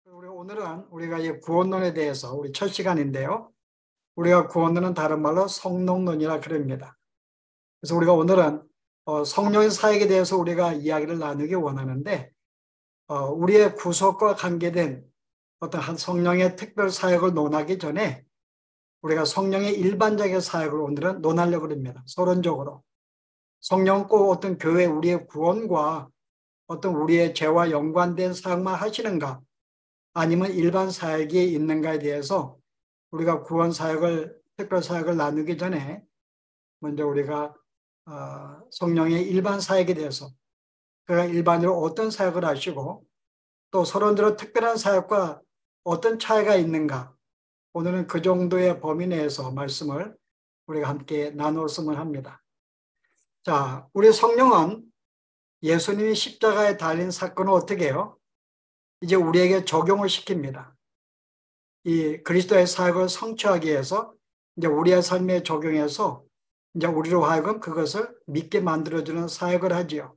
오늘은 이 구원론에 대해서 우리 첫 시간인데요. 우리가 구원론은 다른 말로 성령론이라 그럽니다. 그래서 우리가 오늘은 성령의 사역에 대해서 우리가 이야기를 나누기 원하는데, 우리의 구속과 관계된 어떤 한 성령의 특별 사역을 논하기 전에 우리가 성령의 일반적인 사역을 오늘은 논하려고 합니다. 서론적으로. 성령은 꼭 어떤 교회 우리의 구원과 어떤 우리의 죄와 연관된 사역만 하시는가, 아니면 일반 사역이 있는가에 대해서 우리가 구원 사역을, 특별 사역을 나누기 전에 먼저 우리가 성령의 일반 사역에 대해서, 그가 일반적으로 어떤 사역을 하시고 또 서론적으로 특별한 사역과 어떤 차이가 있는가, 오늘은 그 정도의 범위 내에서 말씀을 우리가 함께 나누었으면 합니다. 자, 우리 성령은 예수님이 십자가에 달린 사건을 어떻게 해요? 이제 우리에게 적용을 시킵니다. 이 그리스도의 사역을 성취하기 위해서 이제 우리의 삶에 적용해서 이제 우리로 하여금 그것을 믿게 만들어주는 사역을 하지요.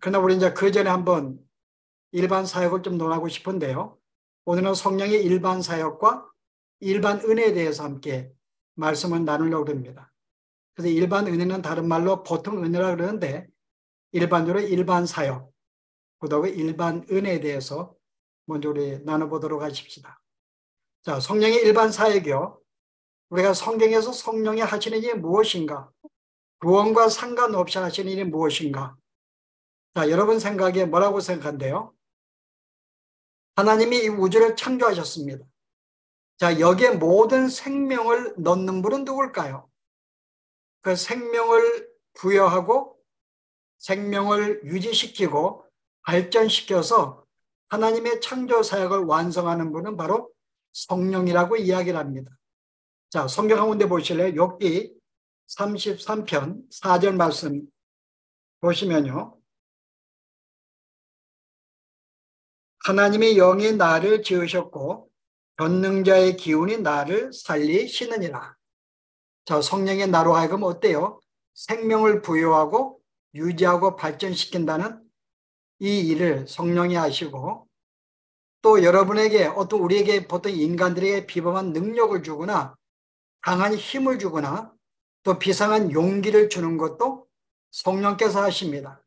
그러나 우리 이제 그 전에 한번 일반 사역을 좀 논하고 싶은데요. 오늘은 성령의 일반 사역과 일반 은혜에 대해서 함께 말씀을 나누려고 합니다. 그래서 일반 은혜는 다른 말로 보통 은혜라 그러는데, 일반적으로 일반 사역, 그다음에 일반 은혜에 대해서 먼저 우리 나눠보도록 하십시다. 자, 성령의 일반 사역이요. 우리가 성경에서 성령이 하시는 일이 무엇인가? 구원과 상관없이 하시는 일이 무엇인가? 자, 여러분 생각에 뭐라고 생각한대요? 하나님이 이 우주를 창조하셨습니다. 자, 여기에 모든 생명을 넣는 분은 누굴까요? 그 생명을 부여하고 생명을 유지시키고 발전시켜서 하나님의 창조 사역을 완성하는 분은 바로 성령이라고 이야기를 합니다. 자, 성경 한 군데 보실래요? 욥기 33편 4절 말씀 보시면요. 하나님의 영이 나를 지으셨고 전능자의 기운이 나를 살리시느니라. 자, 성령의 나로 하여금 어때요? 생명을 부여하고 유지하고 발전시킨다는 이 일을 성령이 하시고, 또 여러분에게 어떤 우리에게 보통 인간들에게 비범한 능력을 주거나 강한 힘을 주거나 또 비상한 용기를 주는 것도 성령께서 하십니다.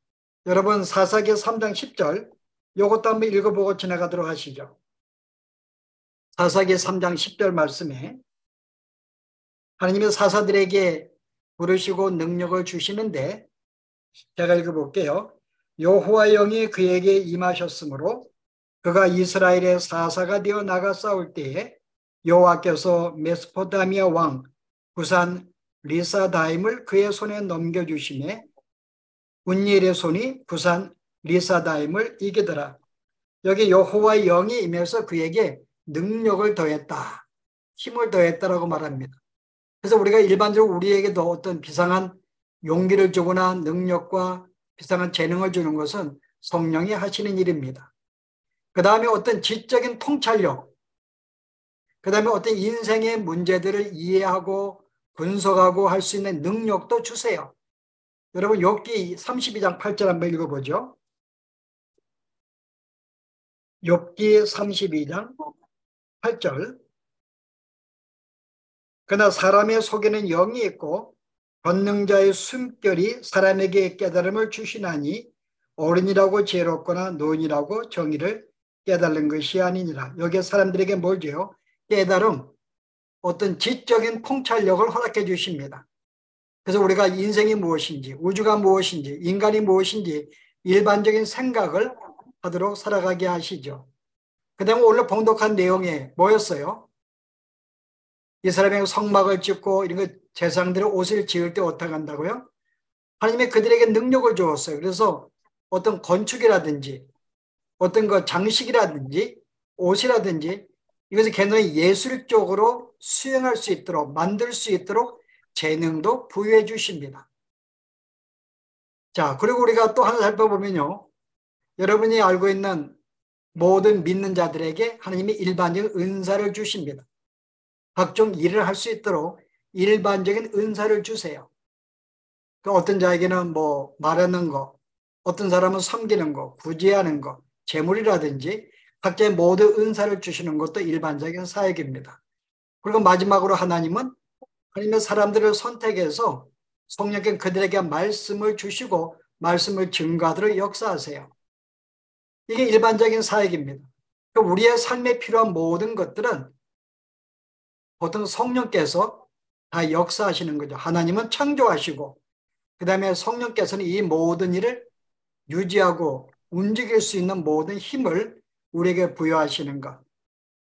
여러분 사사기 3장 10절 이것도 한번 읽어보고 지나가도록 하시죠. 사사기 3장 10절 말씀에 하나님의 사사들에게 부르시고 능력을 주시는데, 제가 읽어볼게요. 여호와의 영이 그에게 임하셨으므로 그가 이스라엘의 사사가 되어 나가 싸울 때에 여호와께서 메소포타미아 왕 구산 리사다임을 그의 손에 넘겨주시매 운니엘의 손이 구산 리사다임을 이기더라. 여기 여호와의 영이 임해서 그에게 능력을 더했다, 힘을 더했다라고 말합니다. 그래서 우리가 일반적으로 우리에게도 어떤 비상한 용기를 주거나 능력과 비상한 재능을 주는 것은 성령이 하시는 일입니다. 그 다음에 어떤 지적인 통찰력, 그 다음에 어떤 인생의 문제들을 이해하고 분석하고 할 수 있는 능력도 주세요. 여러분 욥기 32장 8절 한번 읽어보죠. 욥기 32장 8절. 그러나 사람의 속에는 영이 있고 권능자의 숨결이 사람에게 깨달음을 주시나니 어른이라고 지혜롭거나 노인이라고 정의를 깨달는 것이 아니니라. 여기에 사람들에게 뭘 줘요? 깨달음, 어떤 지적인 통찰력을 허락해 주십니다. 그래서 우리가 인생이 무엇인지, 우주가 무엇인지, 인간이 무엇인지 일반적인 생각을 하도록 살아가게 하시죠. 그 다음에 오늘 봉독한 내용에 뭐였어요? 이 사람의 성막을 짓고 이런 거 제사장들의 옷을 지을 때 어떻게 한다고요? 하나님이 그들에게 능력을 주었어요. 그래서 어떤 건축이라든지 어떤 거 장식이라든지 옷이라든지 이것을 굉장히 예술적으로 수행할 수 있도록 만들 수 있도록 재능도 부여해 주십니다. 자, 그리고 우리가 또 하나 살펴보면요. 여러분이 알고 있는 모든 믿는 자들에게 하나님이 일반적인 은사를 주십니다. 각종 일을 할 수 있도록 일반적인 은사를 주세요. 그 어떤 자에게는 뭐 말하는 거, 어떤 사람은 섬기는 거, 구제하는 거, 재물이라든지 각자의 모든 은사를 주시는 것도 일반적인 사역입니다. 그리고 마지막으로 하나님은 하나님의 사람들을 선택해서 성령께 그들에게 말씀을 주시고 말씀을 증거하도록 역사하세요. 이게 일반적인 사역입니다. 우리의 삶에 필요한 모든 것들은 보통 성령께서 다 역사하시는 거죠. 하나님은 창조하시고 그 다음에 성령께서는 이 모든 일을 유지하고 움직일 수 있는 모든 힘을 우리에게 부여하시는 것.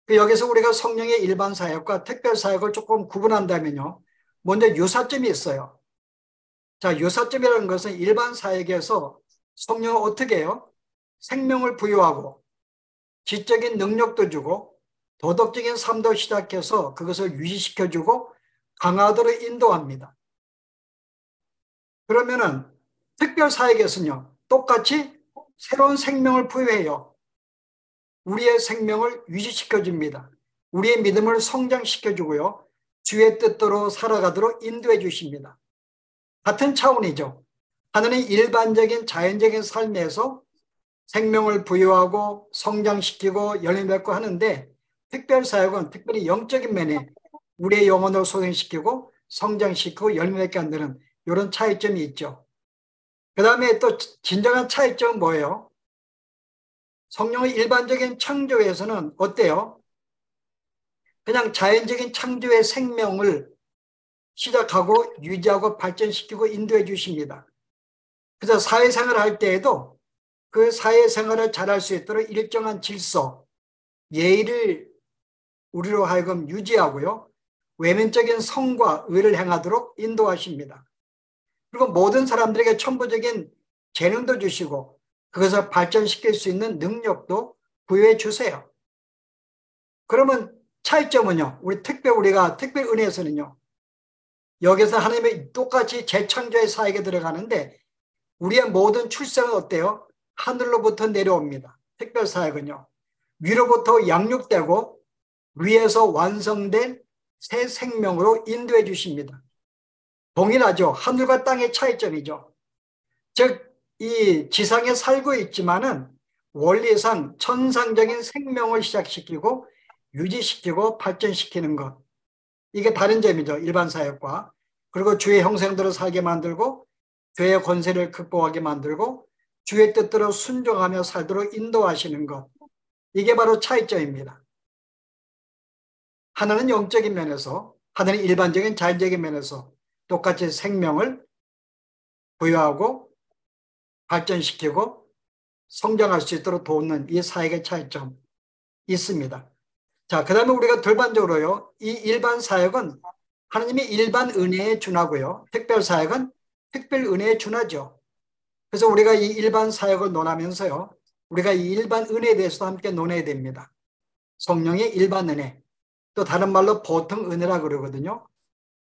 여기서 우리가 성령의 일반 사역과 특별 사역을 조금 구분한다면요. 먼저 유사점이 있어요. 자, 유사점이라는 것은 일반 사역에서 성령은 어떻게 해요? 생명을 부여하고 지적인 능력도 주고 도덕적인 삶도 시작해서 그것을 유지시켜주고 강화도록 인도합니다. 그러면은 특별 사역에서는요. 똑같이 새로운 생명을 부여해요. 우리의 생명을 유지시켜줍니다. 우리의 믿음을 성장시켜주고요. 주의 뜻대로 살아가도록 인도해 주십니다. 같은 차원이죠. 하나는 일반적인 자연적인 삶에서 생명을 부여하고 성장시키고 열매 맺고 하는데 특별 사역은 특별히 영적인 면에 우리의 영혼을 소생시키고 성장시키고 열매 맺게 만드는 이런 차이점이 있죠. 그 다음에 또 진정한 차이점은 뭐예요? 성령의 일반적인 창조에서는 어때요? 그냥 자연적인 창조의 생명을 시작하고 유지하고 발전시키고 인도해 주십니다. 그래서 사회생활을 할 때에도 그 사회생활을 잘할 수 있도록 일정한 질서, 예의를 우리로 하여금 유지하고요. 외면적인 성과 의를 행하도록 인도하십니다. 그리고 모든 사람들에게 천부적인 재능도 주시고 그것을 발전시킬 수 있는 능력도 부여해 주세요. 그러면 차이점은요. 우리가 특별 은혜에서는요. 여기서 하나님의 똑같이 재창조의 사역에 들어가는데 우리의 모든 출생은 어때요? 하늘로부터 내려옵니다. 특별 사역은요. 위로부터 양육되고 위에서 완성된 새 생명으로 인도해 주십니다. 동일하죠. 하늘과 땅의 차이점이죠. 즉, 이 지상에 살고 있지만은 원리상 천상적인 생명을 시작시키고 유지시키고 발전시키는 것. 이게 다른 점이죠. 일반 사역과. 그리고 주의 형상대로 살게 만들고 죄의 권세를 극복하게 만들고 주의 뜻대로 순종하며 살도록 인도하시는 것. 이게 바로 차이점입니다. 하나는 영적인 면에서, 하나는 일반적인 자연적인 면에서 똑같이 생명을 부여하고 발전시키고 성장할 수 있도록 돕는 이 사역의 차이점 있습니다. 자, 그 다음에 우리가 돌반적으로요. 이 일반 사역은 하나님의 일반 은혜에 준하고요. 특별 사역은 특별 은혜에 준하죠. 그래서 우리가 이 일반 사역을 논하면서요. 우리가 이 일반 은혜에 대해서도 함께 논해야 됩니다. 성령의 일반 은혜. 또 다른 말로 보통 은혜라 그러거든요.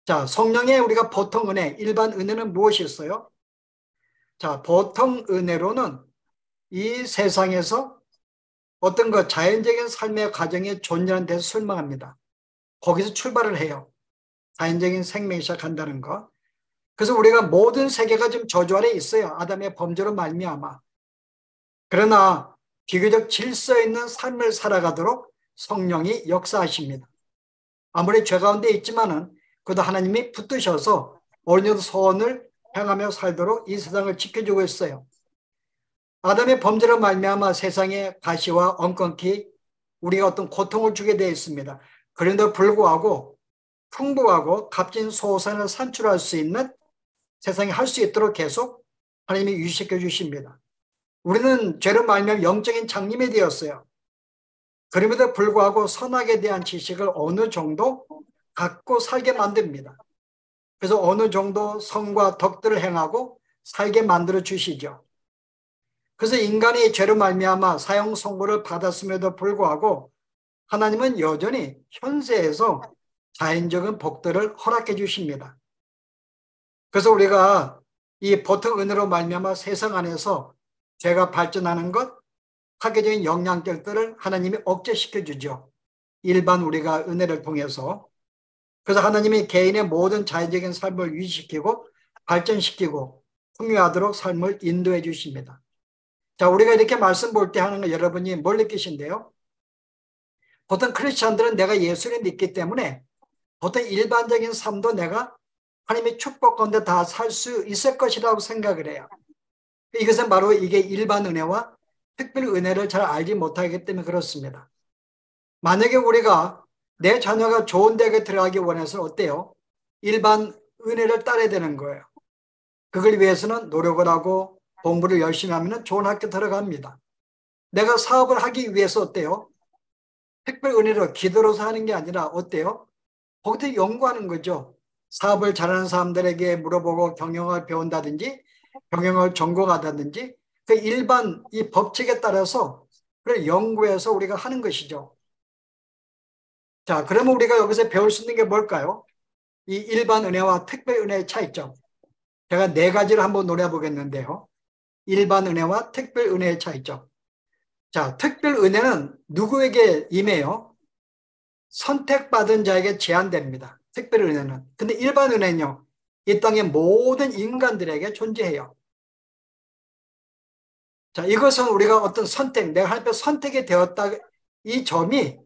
자, 성령의 우리가 보통 은혜, 일반 은혜는 무엇이 있어요? 자, 보통 은혜로는 이 세상에서 어떤 것 자연적인 삶의 과정에 존재하는 데서 설명합니다. 거기서 출발을 해요. 자연적인 생명이 시작한다는 것. 그래서 우리가 모든 세계가 지금 저주 아래 있어요. 아담의 범죄로 말미암아. 그러나 비교적 질서 있는 삶을 살아가도록 성령이 역사하십니다. 아무리 죄 가운데 있지만은 그래도 하나님이 붙드셔서 어느 정도 소원을 행하며 살도록 이 세상을 지켜주고 있어요. 아담의 범죄로 말미암아 세상에 가시와 엉겅퀴 우리가 어떤 고통을 주게 되어 있습니다. 그런데도 불구하고 풍부하고 값진 소산을 산출할 수 있는 세상에 할 수 있도록 계속 하나님이 유지시켜 주십니다. 우리는 죄로 말미암아 영적인 장님이 되었어요. 그럼에도 불구하고 선악에 대한 지식을 어느 정도 갖고 살게 만듭니다. 그래서 어느 정도 성과 덕들을 행하고 살게 만들어 주시죠. 그래서 인간이 죄로 말미암아 사형 선고를 받았음에도 불구하고 하나님은 여전히 현세에서 자연적인 복들을 허락해 주십니다. 그래서 우리가 이 보통 은혜로 말미암아 세상 안에서 죄가 발전하는 것, 파괴적인 영향들을 하나님이 억제시켜 주죠. 일반 우리가 은혜를 통해서. 그래서 하나님이 개인의 모든 자연적인 삶을 유지시키고 발전시키고 풍요하도록 삶을 인도해 주십니다. 자, 우리가 이렇게 말씀 볼 때 하는 거 여러분이 뭘 느끼신대요? 보통 크리스찬들은 내가 예수를 믿기 때문에 보통 일반적인 삶도 내가 하나님의 축복 가운데 다 살 수 있을 것이라고 생각을 해요. 이것은 바로 이게 일반 은혜와 특별 은혜를 잘 알지 못하기 때문에 그렇습니다. 만약에 우리가 내 자녀가 좋은 대학에 들어가기 원해서 어때요? 일반 은혜를 따라야 되는 거예요. 그걸 위해서는 노력을 하고 공부를 열심히 하면 좋은 학교 들어갑니다. 내가 사업을 하기 위해서 어때요? 특별 은혜로 기도로서 하는 게 아니라 어때요? 거기서 연구하는 거죠. 사업을 잘하는 사람들에게 물어보고 경영을 배운다든지 경영을 전공하다든지 그 일반 이 법칙에 따라서 그걸 연구해서 우리가 하는 것이죠. 자, 그러면 우리가 여기서 배울 수 있는 게 뭘까요? 이 일반 은혜와 특별 은혜의 차이점. 제가 네 가지를 한번 노려 보겠는데요. 일반 은혜와 특별 은혜의 차이점. 자, 특별 은혜는 누구에게 임해요? 선택받은 자에게 제한됩니다. 특별 은혜는. 근데 일반 은혜는요. 이 땅의 모든 인간들에게 존재해요. 자, 이것은 우리가 어떤 선택, 내가 하나님 앞에 선택이 되었다. 이 점이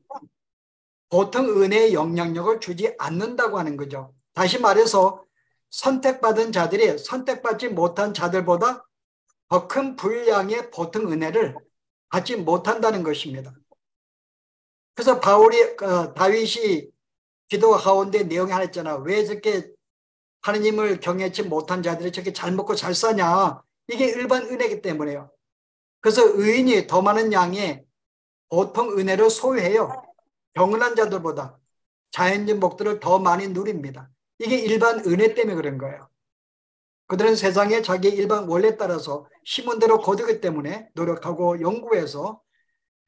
보통 은혜의 영향력을 주지 않는다고 하는 거죠. 다시 말해서 선택받은 자들이 선택받지 못한 자들보다 더 큰 분량의 보통 은혜를 받지 못한다는 것입니다. 그래서 다윗이 기도 가운데 내용이 하나 있잖아. 왜 저렇게 하느님을 경외치 못한 자들이 저렇게 잘 먹고 잘 사냐. 이게 일반 은혜이기 때문에요. 그래서 의인이 더 많은 양의 보통 은혜를 소유해요. 경건한 자들보다 자연적 복들을 더 많이 누립니다. 이게 일반 은혜 때문에 그런 거예요. 그들은 세상에 자기 일반 원리에 따라서 심은 대로 거두기 때문에 노력하고 연구해서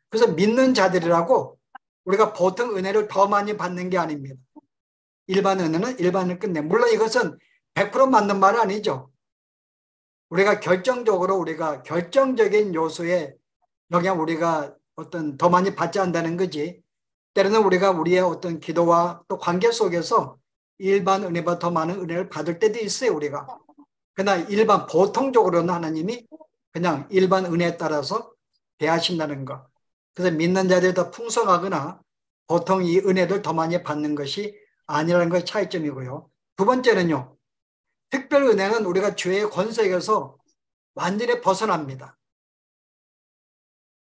그래서 믿는 자들이라고 우리가 보통 은혜를 더 많이 받는 게 아닙니다. 일반 은혜는 일반을 끝내. 물론 이것은 100% 맞는 말은 아니죠. 우리가 결정적인 요소에 영향 우리가 어떤 더 많이 받지 않는다는 거지. 때로는 우리가 우리의 어떤 기도와 또 관계 속에서 일반 은혜보다 더 많은 은혜를 받을 때도 있어요, 우리가. 그러나 일반 보통적으로는 하나님이 그냥 일반 은혜에 따라서 대하신다는 것. 그래서 믿는 자들이 더 풍성하거나 보통 이 은혜를 더 많이 받는 것이 아니라는 것이 차이점이고요. 두 번째는요. 특별 은혜는 우리가 죄의 권세에서 완전히 벗어납니다.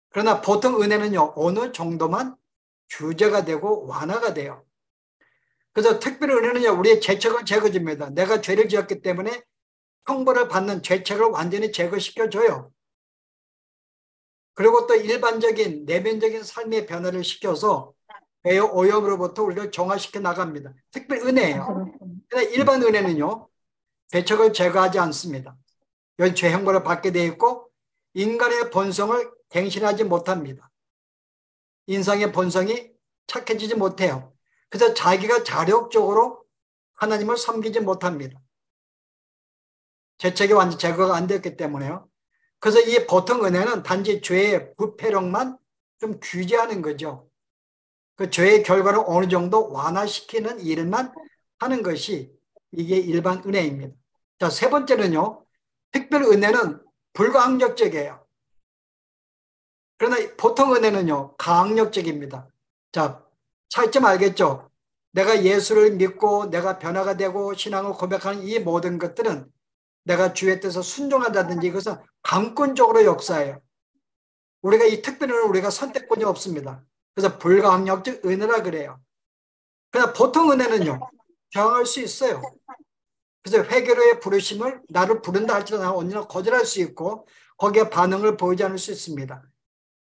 그러나 보통 은혜는요. 어느 정도만 규제가 되고 완화가 돼요. 그래서 특별 은혜는요. 우리의 죄책을 제거줍니다. 내가 죄를 지었기 때문에 형벌을 받는 죄책을 완전히 제거시켜줘요. 그리고 또 일반적인 내면적인 삶의 변화를 시켜서 죄의 오염으로부터 우리를 정화시켜 나갑니다. 특별 은혜예요. 그런데 일반 은혜는요. 죄책을 제거하지 않습니다. 여기 죄 형벌을 받게 되어 있고 인간의 본성을 갱신하지 못합니다. 인상의 본성이 착해지지 못해요. 그래서 자기가 자력적으로 하나님을 섬기지 못합니다. 죄책이 완전 제거가 안 됐기 때문에요. 그래서 이 보통 은혜는 단지 죄의 부패력만 좀 규제하는 거죠. 그 죄의 결과를 어느 정도 완화시키는 일만 하는 것이 이게 일반 은혜입니다. 자, 세 번째는요. 특별 은혜는 불가항력적이에요. 그러나 보통 은혜는요. 가항력적입니다. 자, 차이점 알겠죠? 내가 예수를 믿고 내가 변화가 되고 신앙을 고백하는 이 모든 것들은 내가 주의 뜻에 순종한다든지 이것은 강권적으로 역사해요. 우리가 이 특별은 우리가 선택권이 없습니다. 그래서 불가항력적 은혜라 그래요. 그러나 보통 은혜는요. 저항할 수 있어요. 그래서 회개로의 부르심을 나를 부른다 할지라도 언제나 거절할 수 있고 거기에 반응을 보이지 않을 수 있습니다.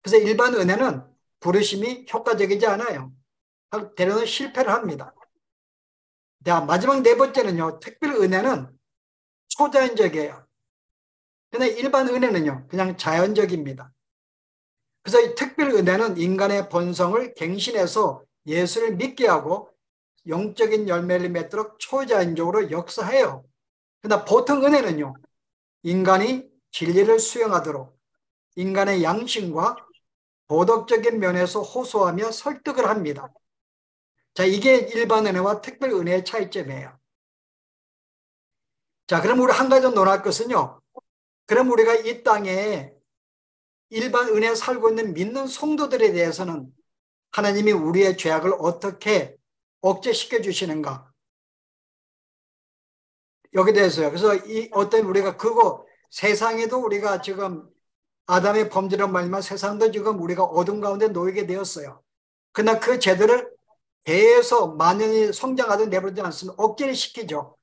그래서 일반 은혜는 부르심이 효과적이지 않아요. 때로는 실패를 합니다. 자, 마지막 네 번째는요. 특별 은혜는 초자연적이에요. 그런데 일반 은혜는요. 그냥 자연적입니다. 그래서 이 특별 은혜는 인간의 본성을 갱신해서 예수를 믿게 하고 영적인 열매를 맺도록 초자연적으로 역사해요. 그러나 보통 은혜는요. 인간이 진리를 수용하도록 인간의 양심과 도덕적인 면에서 호소하며 설득을 합니다. 자, 이게 일반 은혜와 특별 은혜의 차이점이에요. 자, 그럼 우리 한 가지 더 논할 것은요. 그럼 우리가 이 땅에 일반 은혜 살고 있는 믿는 성도들에 대해서는 하나님이 우리의 죄악을 어떻게 억제시켜 주시는가, 여기 대해서요. 그래서 이 어떤 우리가 그거 세상에도 우리가 지금 아담의 범죄로 말미암아 세상도 지금 우리가 어둠 가운데 놓이게 되었어요. 그러나 그 죄들을 계속 만연히 성장하듯 내버리지 않으면 억제를 시키죠.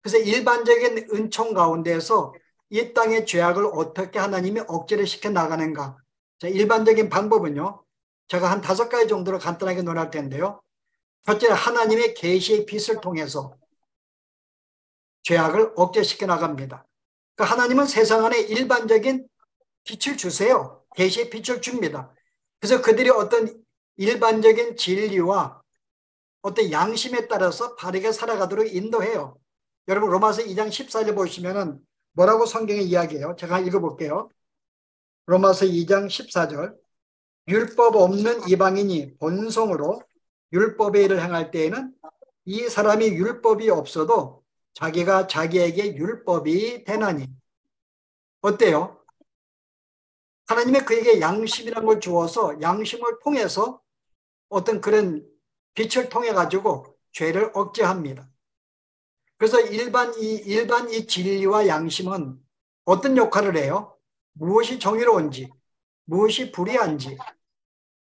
그래서 일반적인 은총 가운데에서 이 땅의 죄악을 어떻게 하나님이 억제를 시켜 나가는가. 자, 일반적인 방법은요, 제가 한 5가지 정도로 간단하게 논할 텐데요. 첫째는 하나님의 계시의 빛을 통해서 죄악을 억제시켜 나갑니다. 그러니까 하나님은 세상 안에 일반적인 빛을 주세요. 계시의 빛을 줍니다. 그래서 그들이 어떤 일반적인 진리와 어떤 양심에 따라서 바르게 살아가도록 인도해요. 여러분 로마서 2장 14절 보시면은 뭐라고 성경에 이야기해요? 제가 읽어볼게요. 로마서 2장 14절. 율법 없는 이방인이 본성으로 율법의 일을 행할 때에는 이 사람이 율법이 없어도 자기가 자기에게 율법이 되나니. 어때요? 하나님의 그에게 양심이라는 걸 주어서 양심을 통해서 어떤 그런 빛을 통해 가지고 죄를 억제합니다. 그래서 일반 이 진리와 양심은 어떤 역할을 해요? 무엇이 정의로운지, 무엇이 불의한지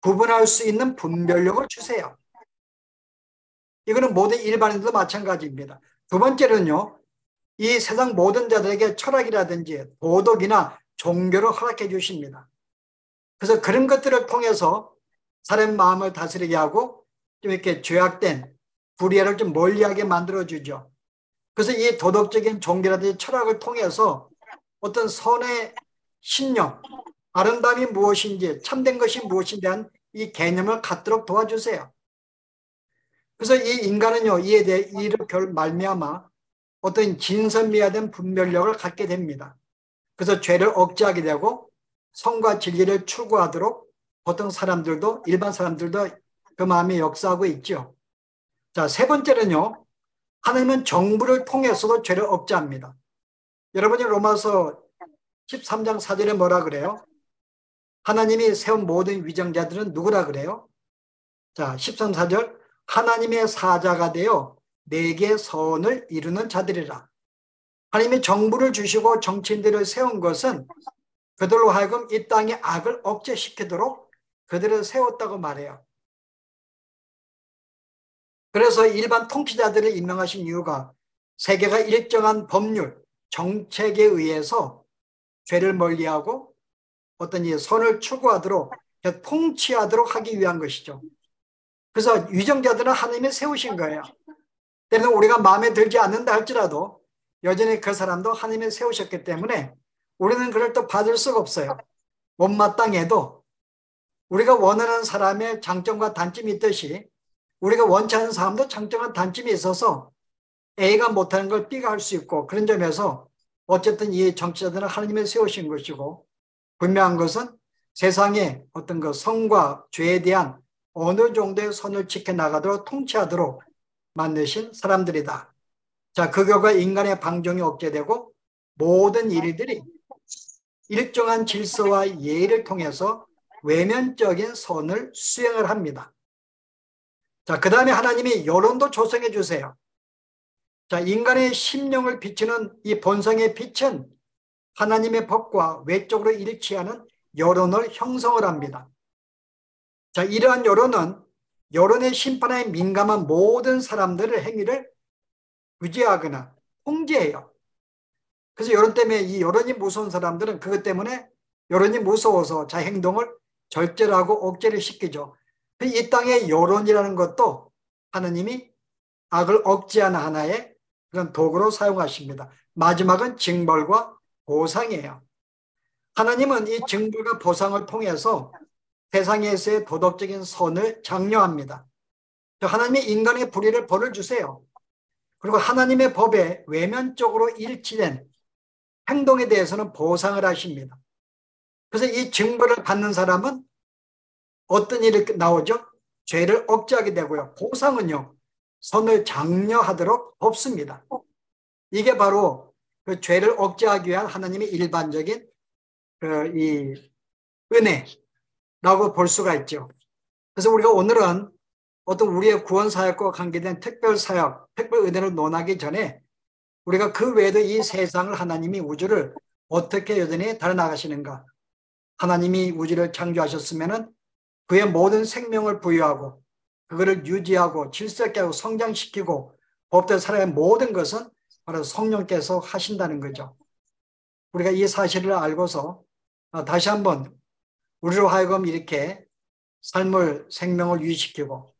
구분할 수 있는 분별력을 주세요. 이거는 모든 일반인들도 마찬가지입니다. 두 번째는요, 이 세상 모든 자들에게 철학이라든지 도덕이나 종교를 허락해 주십니다. 그래서 그런 것들을 통해서 사람 마음을 다스리게 하고 좀 이렇게 죄악된 불의를 좀 멀리하게 만들어주죠. 그래서 이 도덕적인 종교라든지 철학을 통해서 어떤 선의 신념, 아름다움이 무엇인지, 참된 것이 무엇인지 대한 이 개념을 갖도록 도와주세요. 그래서 이 인간은요, 이에 대해 이를 말미암아 어떤 진선미화된 분별력을 갖게 됩니다. 그래서 죄를 억제하게 되고 성과 진리를 추구하도록 보통 사람들도, 일반 사람들도 그 마음이 역사하고 있죠. 자, 세 번째는요, 하나님은 정부를 통해서도 죄를 억제합니다. 여러분이 로마서 13장 4절에 뭐라 그래요? 하나님이 세운 모든 위정자들은 누구라 그래요? 자, 13, 4절. 하나님의 사자가 되어 내게 선을 이루는 자들이라. 하나님이 정부를 주시고 정치인들을 세운 것은 그들로 하여금 이 땅의 악을 억제시키도록 그들을 세웠다고 말해요. 그래서 일반 통치자들을 임명하신 이유가 세계가 일정한 법률, 정책에 의해서 죄를 멀리하고 어떤 이 선을 추구하도록 통치하도록 하기 위한 것이죠. 그래서 위정자들은 하나님이 세우신 거예요. 때로는 우리가 마음에 들지 않는다 할지라도 여전히 그 사람도 하나님이 세우셨기 때문에 우리는 그를 또 받을 수가 없어요. 못마땅해도 우리가 원하는 사람의 장점과 단점이 있듯이 우리가 원치 않는 사람도 장점과 단점이 있어서 A가 못하는 걸 B가 할 수 있고, 그런 점에서 어쨌든 이 정치자들은 하나님이 세우신 것이고, 분명한 것은 세상에 어떤 그 성과 죄에 대한 어느 정도의 선을 지켜나가도록 통치하도록 만드신 사람들이다. 자, 그 결과 인간의 방종이 억제되고 모든 일들이 일정한 질서와 예의를 통해서 외면적인 선을 수행을 합니다. 자, 그 다음에 하나님이 여론도 조성해 주세요. 자, 인간의 심령을 비추는 이 본성의 빛은 하나님의 법과 외적으로 일치하는 여론을 형성을 합니다. 자, 이러한 여론은 여론의 심판에 민감한 모든 사람들의 행위를 규제하거나 통제해요. 그래서 여론 때문에 이 여론이 무서운 사람들은 그것 때문에 여론이 무서워서 자기 행동을 절제하고 억제를 시키죠. 이 땅의 여론이라는 것도 하나님이 악을 억제하는 하나의 그런 도구로 사용하십니다. 마지막은 징벌과 보상이에요. 하나님은 이 징벌과 보상을 통해서 세상에서의 도덕적인 선을 장려합니다. 하나님이 인간의 불의를 벌을 주세요. 그리고 하나님의 법에 외면적으로 일치된 행동에 대해서는 보상을 하십니다. 그래서 이 징벌을 받는 사람은 어떤 일이 나오죠? 죄를 억제하게 되고요. 보상은요, 선을 장려하도록 돕습니다. 이게 바로 그 죄를 억제하기 위한 하나님의 일반적인 이 은혜라고 볼 수가 있죠. 그래서 우리가 오늘은 어떤 우리의 구원 사역과 관계된 특별 사역, 특별 은혜를 논하기 전에 우리가 그 외에도 이 세상을 하나님이 우주를 어떻게 여전히 달아나가시는가. 하나님이 우주를 창조하셨으면은 그의 모든 생명을 부여하고 그거를 유지하고 질서 있게 하고 성장시키고 법대로 살아가는 모든 것은 바로 성령께서 하신다는 거죠. 우리가 이 사실을 알고서 다시 한번 우리로 하여금 이렇게 삶을 생명을 유지시키고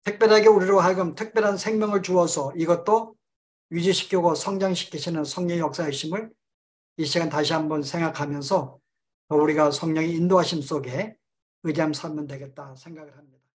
특별하게 우리로 하여금 특별한 생명을 주어서 이것도 유지시키고 성장시키시는 성령의 역사이심을 이 시간 다시 한번 생각하면서 우리가 성령의 인도하심 속에 의지하며 살면 되겠다 생각을 합니다.